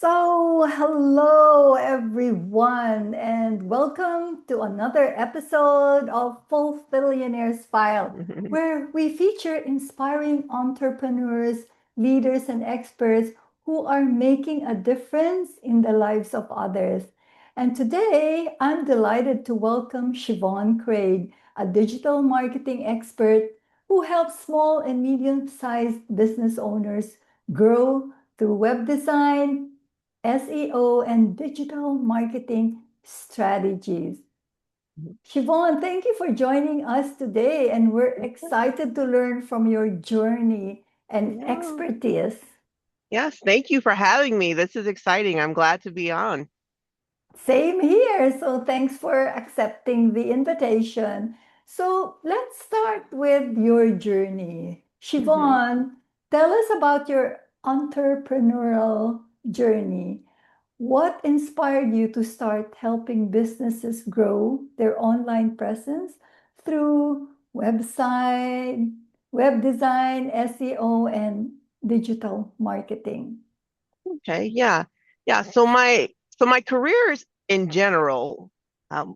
So, hello everyone, and welcome to another episode of Fulfillionaire's File, where we feature inspiring entrepreneurs, leaders, and experts who are making a difference in the lives of others. And today, I'm delighted to welcome Shvonne Craig, a digital marketing expert who helps small and medium-sized business owners grow through web design, SEO, and digital marketing strategies. Siobhan, thank you for joining us today, and we're excited to learn from your journey and Yeah. expertise. Yes, thank you for having me. This is exciting. I'm glad to be on. Same here. So, thanks for accepting the invitation. So, let's start with your journey. Mhm. Siobhan, tell us about your entrepreneurial journey. What inspired you to start helping businesses grow their online presence through website, web design, SEO, and digital marketing? Okay, yeah. Yeah, so my careers in general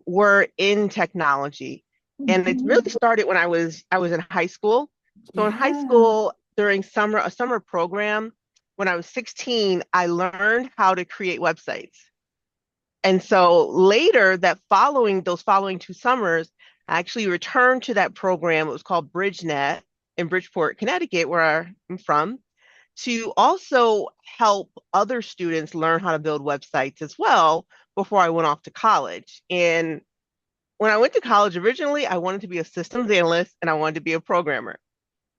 were in technology. And it really Mhm. started when I was in high school. So in high Yeah. school during a summer program, when I was 16, I learned how to create websites. And so later, those following 2 summers, I actually returned to that program. It was called BridgeNet in Bridgeport, Connecticut, where I'm from, to also help other students learn how to build websites as well before I went off to college. And when I went to college originally, I wanted to be a systems analyst and I wanted to be a programmer.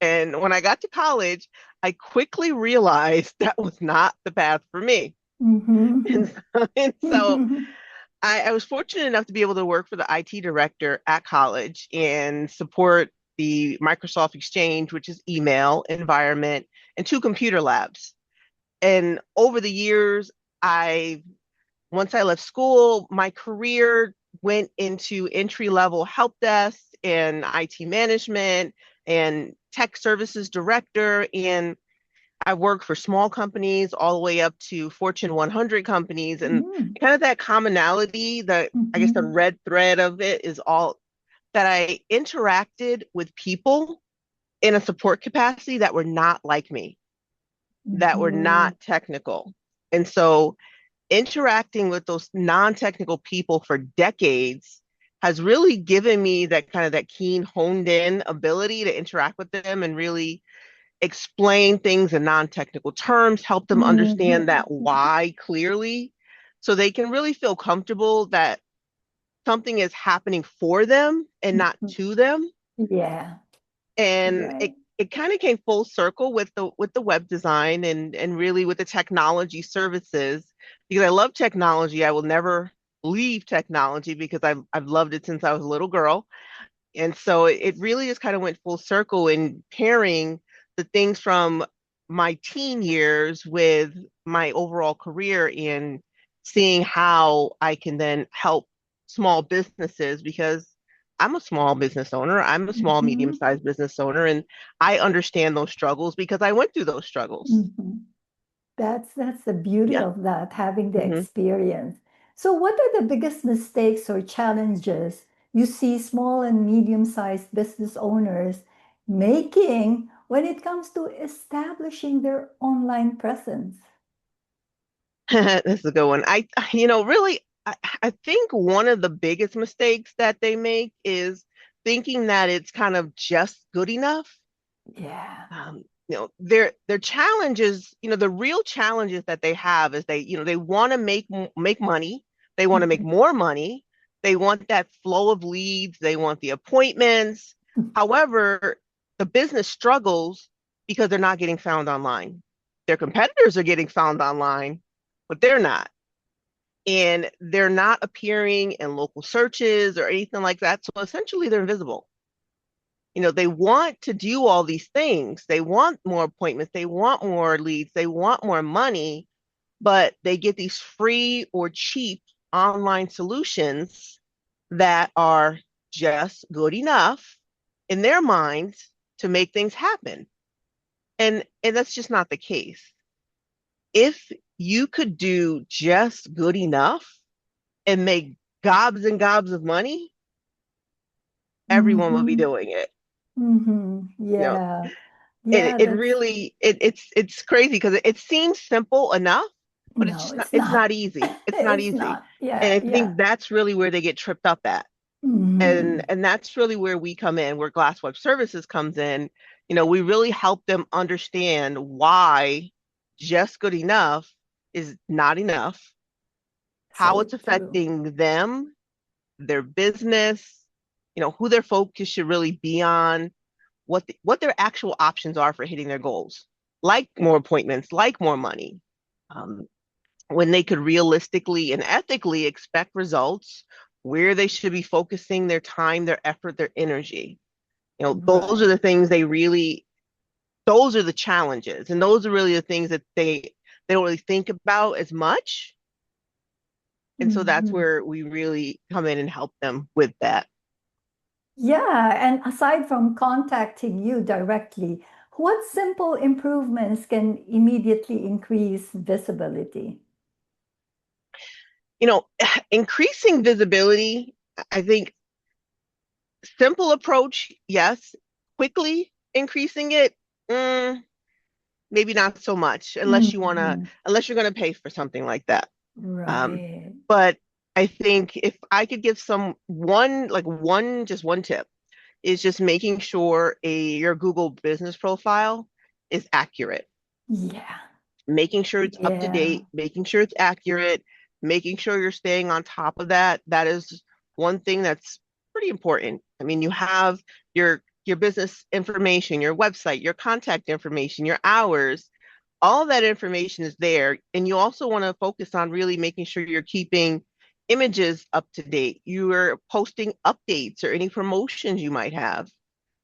And when I got to college, I quickly realized that was not the path for me. Mhm. And so I was fortunate enough to be able to work for the IT director at college and support the Microsoft Exchange, which is email environment, and two computer labs. And over the years, I once I left school, my career went into entry level help desk and IT management and tech services director. And I worked for small companies all the way up to Fortune 100 companies. And Mhm. kind of that commonality, I guess the Mhm. red thread of it is all that I interacted with people in a support capacity that were not like me, that were Mhm. not technical. And so interacting with those non-technical people for decades has really given me that kind of that keen honed in ability to interact with them and really explain things in non-technical terms, help them Mhm. understand that why clearly so they can really feel comfortable that something is happening for them and not Mhm. to them. Yeah. And Right. it kind of came full circle with the web design and really with the technology services because I love technology. I will never leave technology because I've loved it since I was a little girl. And so it really just kind of went full circle in pairing the things from my teen years with my overall career in seeing how I can then help small businesses because I'm a small business owner. I'm a small, Mhm. medium-sized business owner, and I understand those struggles because I went through those struggles. Mhm. That's the beauty Yeah. of that, having the hmm experience. So, what are the biggest mistakes or challenges you see small and medium-sized business owners making when it comes to establishing their online presence? That's a good one. Really, I think one of the biggest mistakes that they make is thinking that it's kind of just good enough. Yeah. Their challenges, the real challenges that they have is they want to make money, they want to make Mhm. more money, they want that flow of leads, they want the appointments. However, the business struggles because they're not getting found online. Their competitors are getting found online, but they're not. And they're not appearing in local searches or anything like that. So essentially, they're invisible. They want to do all these things. They want more appointments, they want more leads, they want more money, but they get these free or cheap online solutions that are just good enough in their minds to make things happen. And that's just not the case. if you could do just good enough and make gobs and gobs of money, everyone will be Mm-hmm. doing it. Mm-hmm. You know, Yeah. it, Yeah, it that's really it's crazy because it seems simple enough, but it's no, just not, it's it's not. not easy. It's not It's easy. not. And Yeah, I yeah. think that's really where they get tripped up at. Mm-hmm. And that's really where we come in, where Glass Web Services comes in. We really help them understand why just good enough is not enough, how So it's true. affecting them, their business, who their focus should really be on, what their actual options are for hitting their goals, like more appointments, like more money, um, when they could realistically and ethically expect results, where they should be focusing their time, their effort, their energy. Those are Right. the things those are the challenges, and those are really the things that they don't really think about as much. And so that's Mm-hmm. where we really come in and help them with that. Yeah, and aside from contacting you directly, what simple improvements can immediately increase visibility? You know, Increasing visibility, I think simple approach, yes. Quickly increasing it, mm, maybe not so much, Hmm. unless you're gonna pay for something like that. Um, Right. but I think if I could give some one, like one, just one tip, is just making sure your Google business profile is accurate, Yeah. making sure it's up to Yeah. date, making sure it's accurate, making sure you're staying on top of that. That is one thing that's pretty important. I mean, you have your business information, your website, your contact information, your hours, all that information is there. And you also want to focus on really making sure you're keeping images up to date. You are posting updates or any promotions you might have,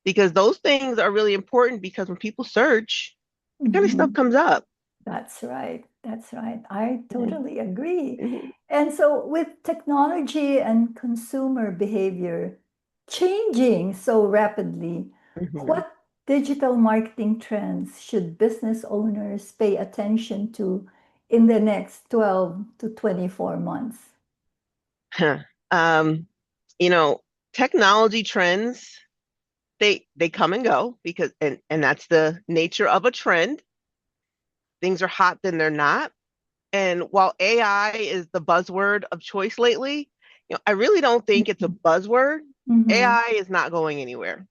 because those things are really important because when people search, that kind of stuff Mhm. comes up. That's right. That's right. I Mhm, totally agree. mhm, And so, with technology and consumer behavior changing so rapidly, mhm. what digital marketing trends should business owners pay attention to in the next 12 to 24 months? Huh. Um, you know, Technology trends, they come and go because and that's the nature of a trend. Things are hot, then they're not. And while AI is the buzzword of choice lately, I really don't think it's a Mhm. buzzword. Mhm. AI is not going anywhere.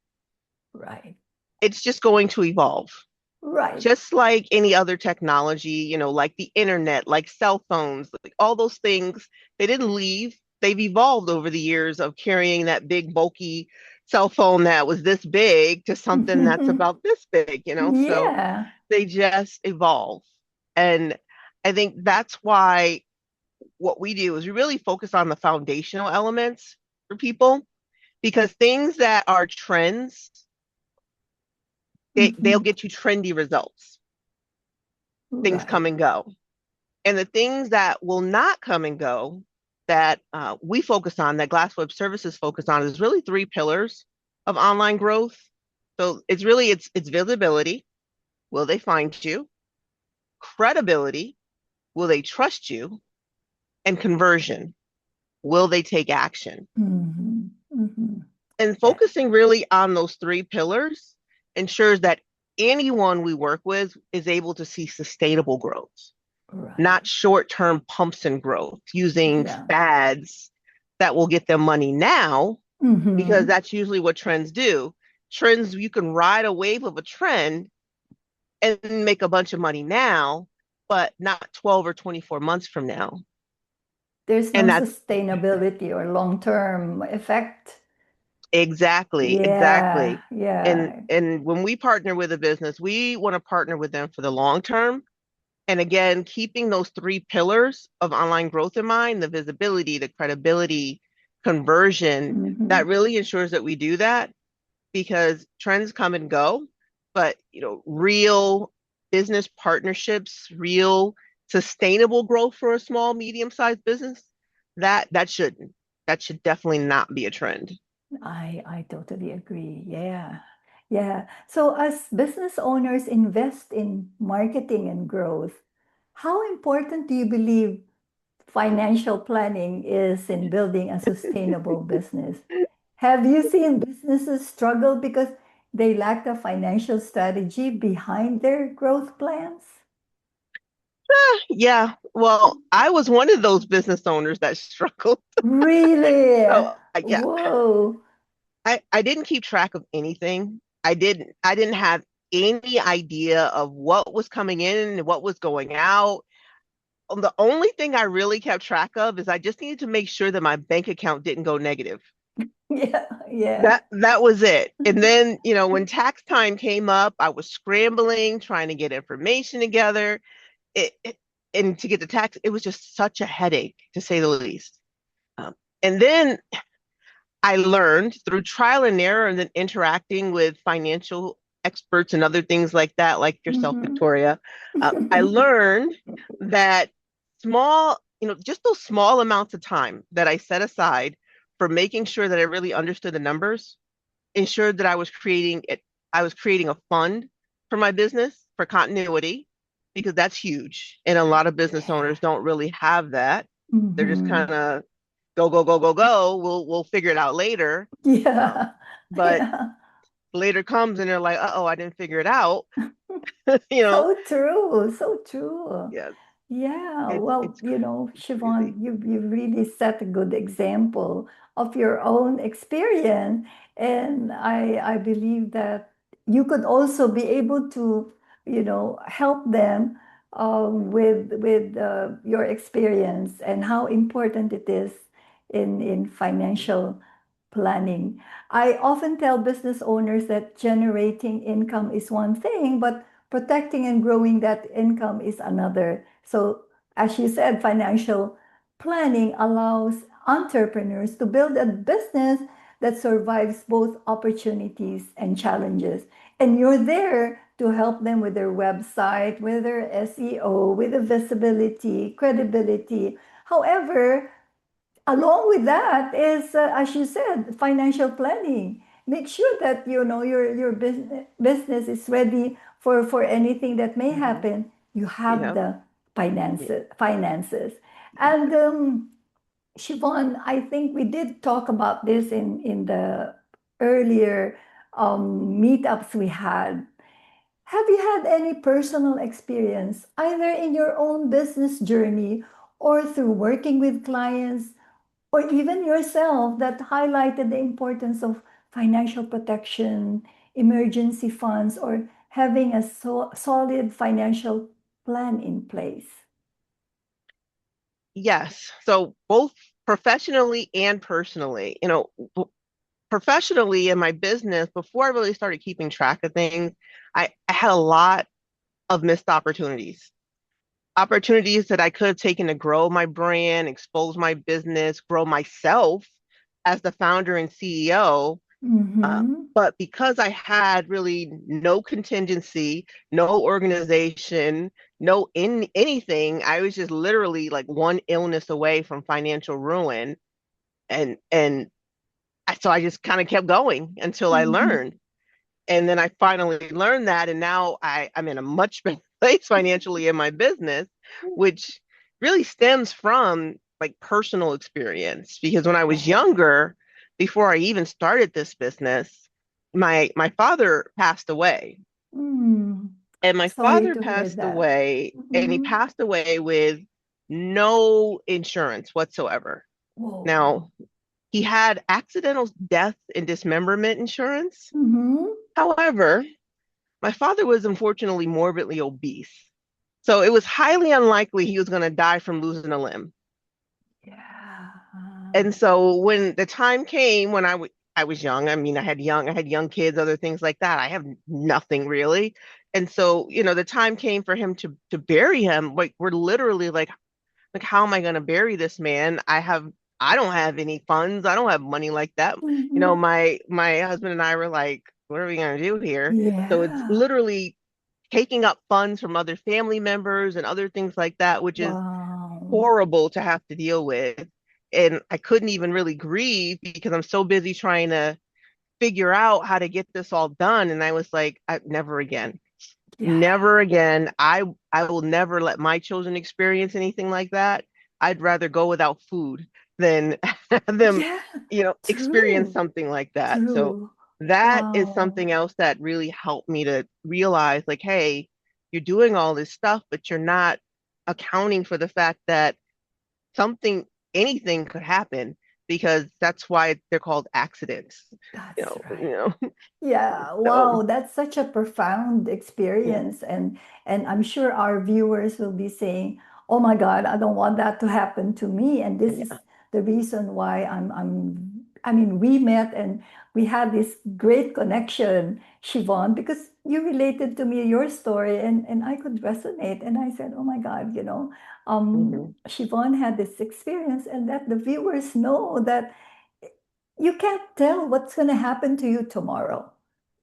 Right. It's just going to evolve. Right. Just like any other technology, like the internet, like cell phones, like all those things, they didn't leave. They've evolved over the years of carrying that big, bulky cell phone that was this big to something that's about this big. So Yeah. they just evolve. And I think that's why what we do is we really focus on the foundational elements for people, because things that are trends, they'll Mhm. get you trendy results. Things come Right. and go. And the things that will not come and go that we focus on, that Glass Web Services focus on, is really three pillars of online growth. So it's visibility. Will they find you? Credibility. Will they trust you? And conversion. Will they take action? Mhm. Mhm. And Yeah. focusing really on those three pillars ensures that anyone we work with is able to see sustainable growth, not Right. short-term pumps and growth using Yeah. fads that will get them money now, because Hmm. that's usually what trends do. Trends, you can ride a wave of a trend and make a bunch of money now, but not 12 or 24 months from now. There's no And that's sustainability or long-term effect. Yeah. exactly. And Yeah. and when we partner with a business, we want to partner with them for the long term. And again, keeping those three pillars of online growth in mind, the visibility, the credibility, conversion, Hmm. that really ensures that we do that, because trends come and go, but real business partnerships, real sustainable growth for a small, medium-sized business, that should definitely not be a trend. I totally agree. Yeah. Yeah. So as business owners invest in marketing and growth, How important do you believe financial planning is in building a sustainable business? Have you seen businesses struggle because they lack a financial strategy behind their growth plans? Yeah, well, I was one of those business owners that struggled. Really? So yeah, Whoa. I didn't keep track of anything. I didn't have any idea of what was coming in and what was going out. The only thing I really kept track of is I just needed to make sure that my bank account didn't go negative. Yeah, yeah. That was it. And then, when tax time came up, I was scrambling, trying to get information together. And to get the tax, it was just such a headache, to say the least. And then I learned through trial and error and then interacting with financial experts and other things like that, like yourself, Mhm. Victoria. I learned that just those small amounts of time that I set aside for making sure that I really understood the numbers, ensured that I was creating a fund for my business for continuity, because that's huge. And a lot of business Yeah. owners don't really have that. They're just kind Mhm. of go, go, go, go, go. We'll figure it out later. Um, Yeah. but Yeah. later comes and they're like, uh-oh, I didn't figure it out. you know, So true. So true. yeah, Yeah, it's well, it's it's crazy. Shvonne, you really set a good example of your own experience, and I believe that you could also be able to, help them with your experience and how important it is in financial planning. I often tell business owners that generating income is one thing, but protecting and growing that income is another. So, as you said, financial planning allows entrepreneurs to build a business that survives both opportunities and challenges. And you're there to help them with their website, with their SEO, with the visibility, credibility. However, along with that is, as you said, financial planning. Make sure that your business is ready for anything that may Hmm. happen. You have Yeah, the yeah, finances. And Siobhan, I think we did talk about this in the earlier meetups we had. Have you had any personal experience, either in your own business journey or through working with clients, or even yourself, that highlighted the importance of financial protection, emergency funds, or having a solid financial plan in place? yes. So both professionally and personally, professionally in my business, before I really started keeping track of things, I had a lot of missed opportunities that I could have taken to grow my brand, expose my business, grow myself as the founder and CEO. Uh, Mm-hmm. but because I had really no contingency, no organization, no anything, I was just literally like one illness away from financial ruin. So I just kind of kept going until I Mm-hmm. learned. And then I finally learned that. And now I'm in a much better place financially in my business, which really stems from like personal experience. Because when I was Yeah. younger, before I even started this business, my father passed away. Mm. And my Sorry father to hear passed that. away, and he Mm-hmm. passed away with no insurance whatsoever. Whoa. Now, he had accidental death and dismemberment insurance. Mm-hmm. However, my father was unfortunately morbidly obese. So it was highly unlikely he was going to die from losing a limb. Yeah. And so when the time came when I was young, I mean I had young kids, other things like that. I have nothing really. And so, the time came for him to bury him. Like we're literally like how am I going to bury this man? I don't have any funds. I don't have money like that. Mm-hmm. My husband and I were like, what are we going to do here? So it's Yeah. literally taking up funds from other family members and other things like that, which is Wow. horrible to have to deal with. And I couldn't even really grieve because I'm so busy trying to figure out how to get this all done. And I was like, never again. Yeah. Never again. I will never let my children experience anything like that. I'd rather go without food than have them, Yeah. experience True. something like that. So True. that is Wow. something else that really helped me to realize like, hey, you're doing all this stuff, but you're not accounting for the fact that something, anything could happen because that's why they're called accidents. That's You right. know. Yeah, So wow, that's such a profound yeah, experience, and I'm sure our viewers will be saying, "Oh my God, I don't want that to happen to me." And this is yeah. the reason why I mean, we met and we had this great connection, Siobhan, because you related to me your story and I could resonate. And I said, "Oh my God, Hmm. Siobhan had this experience and let the viewers know that you can't tell what's going to happen to you tomorrow.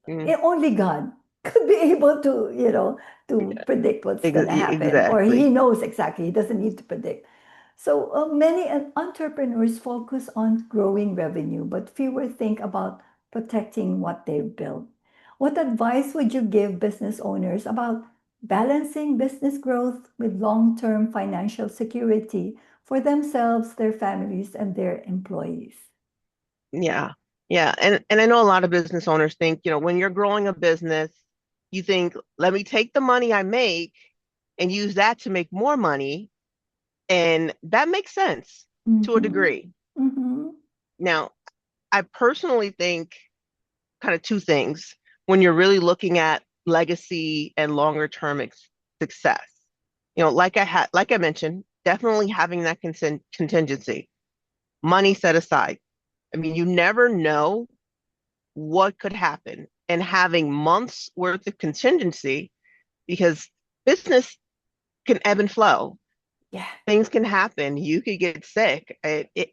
Mm, Only God could be able to, to yeah, predict what's going to happen, or He exactly. knows exactly. He doesn't need to predict. So many entrepreneurs focus on growing revenue, but fewer think about protecting what they've built. What advice would you give business owners about balancing business growth with long-term financial security for themselves, their families, and their employees? Yeah. Yeah. And I know a lot of business owners think, when you're growing a business, you think, let me take the money I make and use that to make more money. And that makes sense to a Mm-hmm. degree. Mm-hmm. Now, I personally think kind of two things when you're really looking at legacy and longer term success. Like I mentioned, definitely having that contingency, money set aside. I mean, you never know what could happen, and having months worth of contingency because business can ebb and flow. Yeah. Things can happen. You could get sick.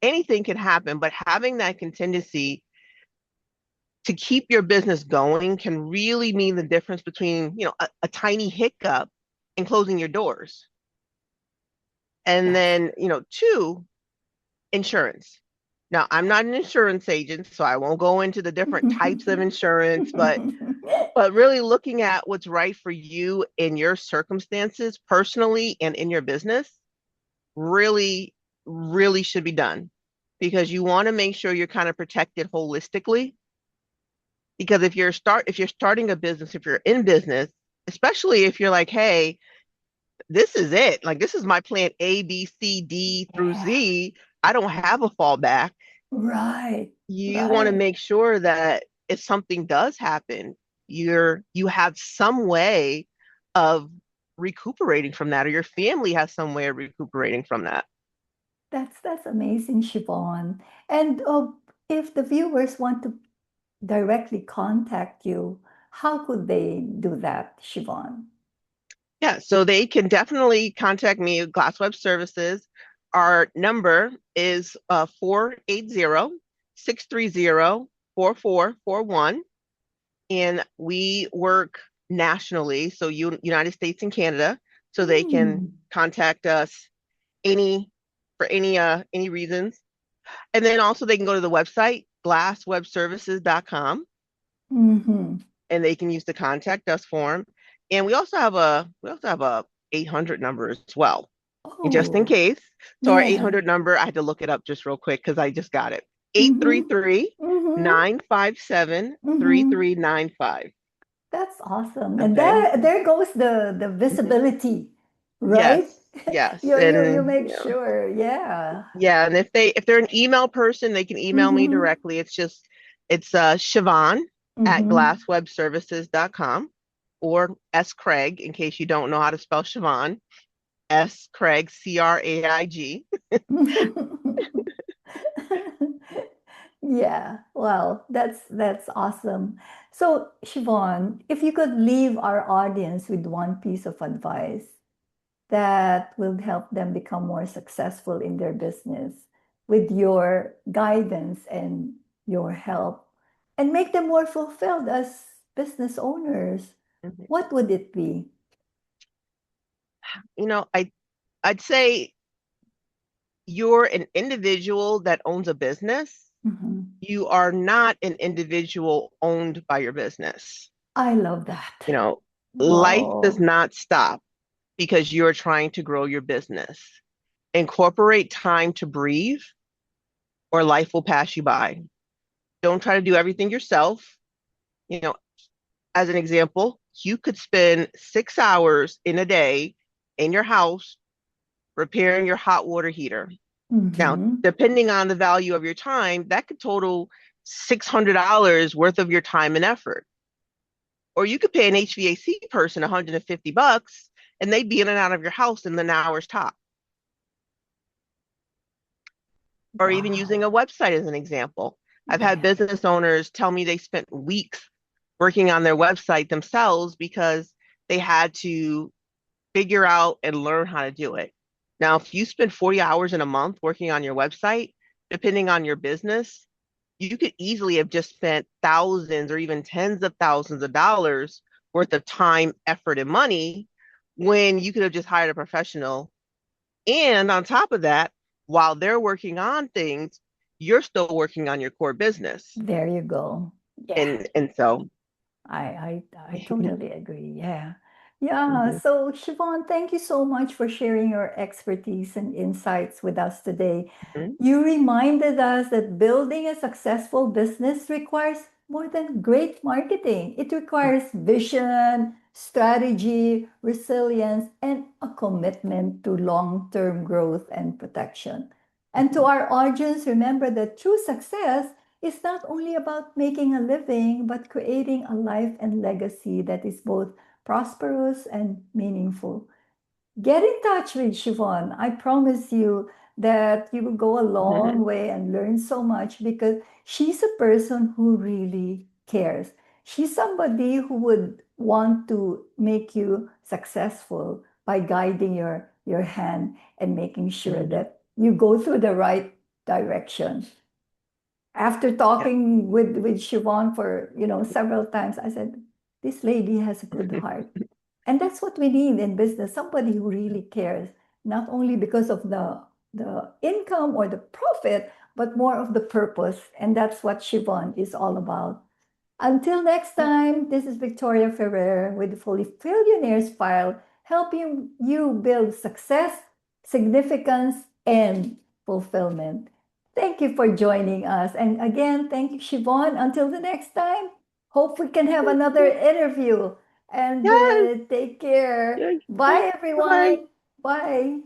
Anything can happen, but having that contingency to keep your business going can really mean the difference between, a tiny hiccup and closing your doors. And That's then, two, insurance. Now, I'm not an insurance agent, so I won't go into the different types of insurance, but really looking at what's right for you in your circumstances personally and in your business really, really should be done because you want to make sure you're kind of protected holistically. Because if you're starting a business, if you're in business, especially if you're like, hey, this is it, like this is my plan A, B, C, D through Yeah. Z. I don't have a fallback. Right. You want to Right. make sure that if something does happen, you have some way of recuperating from that, or your family has some way of recuperating from that. That's amazing, Siobhan. And if the viewers want to directly contact you, how could they do that, Siobhan? Yeah, so they can definitely contact me at Glass Web Services. Our number is 480-630-4441. And we work nationally, so United States and Canada, so they can Mm. contact us any for any reasons. And then also they can go to the website glasswebservices.com Mm-hmm. and they can use the contact us form. And we also have a 800 number as well, and just in Oh, case. So our yeah. 800 number, I had to look it up just real quick because I just got it. Eight three Mm-hmm. three Mm-hmm. 957 three Mm-hmm. three nine five. That's awesome. And Okay. there goes the Mhm. visibility, right? Yes, yes. You And make sure. Yeah. yeah, and if they're an email person, they can email me Mm-hmm. directly. It's Shvonne at Mm-hmm. glasswebservices.com, or S Craig in case you don't know how to spell Shvonne. S Craig, Craig. Yeah, well, that's awesome. So, Siobhan, if you could leave our audience with one piece of advice that will help them become more successful in their business with your guidance and your help and make them more fulfilled as business owners, what would it be? I'd say you're an individual that owns a business. Mhm. You are not an individual owned by your business. I love that. You know, Life does Wow. not stop because you're trying to grow your business. Incorporate time to breathe, or life will pass you by. Don't try to do everything yourself. You know, as an example, you could spend 6 hours in a day in your house repairing your hot water heater. Now, Mm-hmm. depending on the value of your time, that could total $600 worth of your time and effort. Or you could pay an HVAC person $150 and they'd be in and out of your house in an hour's top. Or even using Wow. a website as an example. I've had Yeah. business owners tell me they spent weeks working on their website themselves because they had to figure out and learn how to do it. Now, if you spend 40 hours in a month working on your website, depending on your business, you could easily have just spent thousands or even tens of thousands of dollars worth of time, effort, and money when you could have just hired a professional. And on top of that, while they're working on things, you're still working on your core business. There you go. Yeah. And so, I totally agree. Yeah. Yeah. mhm, So, Siobhan, thank you so much for sharing your expertise and insights with us today. mhm, You reminded us that building a successful business requires more than great marketing. It requires vision, strategy, resilience, and a commitment to long-term growth and protection. And to mhm, our audience, remember that true success is not only about making a living, but creating a life and legacy that is both prosperous and meaningful. Get in touch with Siobhan. I promise you that you will go a long mhm, way and learn so much because she's a person who really cares. She's somebody who would want to make you successful by guiding your hand and making sure mhm. that you go through the right direction. After Yeah. talking with Siobhan for several times, I said, this lady has a good heart. And that's what we need in business, somebody who really cares, not only because of the income or the profit, but more of the purpose. And that's what Siobhan is all about. Until next time, this is Victoria Ferrer with the Fulfillionaires File, helping you build success, significance, and fulfillment. Thank you for joining us. And again, thank you, Siobhan. Until the next time, hope we can have another interview. And Yes. take care. Yes. Bye, Bye-bye. everyone. Bye.